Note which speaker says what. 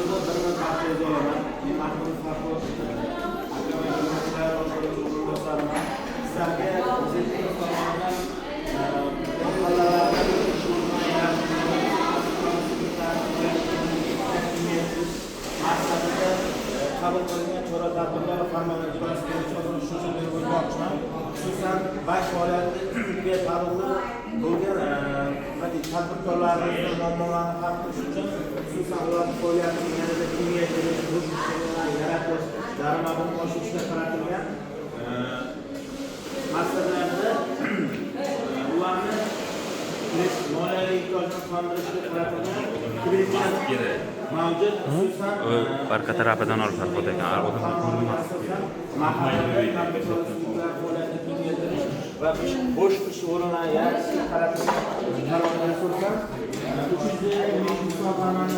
Speaker 1: so'zni bir marta olaman. Men Mahmud Farhod sizlarga o'zbek tomonidan mahallalardan maqsadida qabul qilingan chora-tadbirlar va farmonlar ijrosi bo'yicha shu so'zlarni o'rganmoqchiman. Xususan baş faoliyatiga taalluqli bo'lgan tadbirkorlarning muammolarini hal qilish uchun xususan ularning faoliyatini yanada kengaytirish, o'z ishini yaratish, daromadini oshirishga qaratilgan maqsadlarda ularni moliyaviy ehtiyojni qondirishga qaratilgan mavjud xususan
Speaker 2: barqa tarafidan olib farqot ekan
Speaker 1: va bo'sh ish o'rinlari yaratishga qaratilgan qarorga asosan 300 sohalardan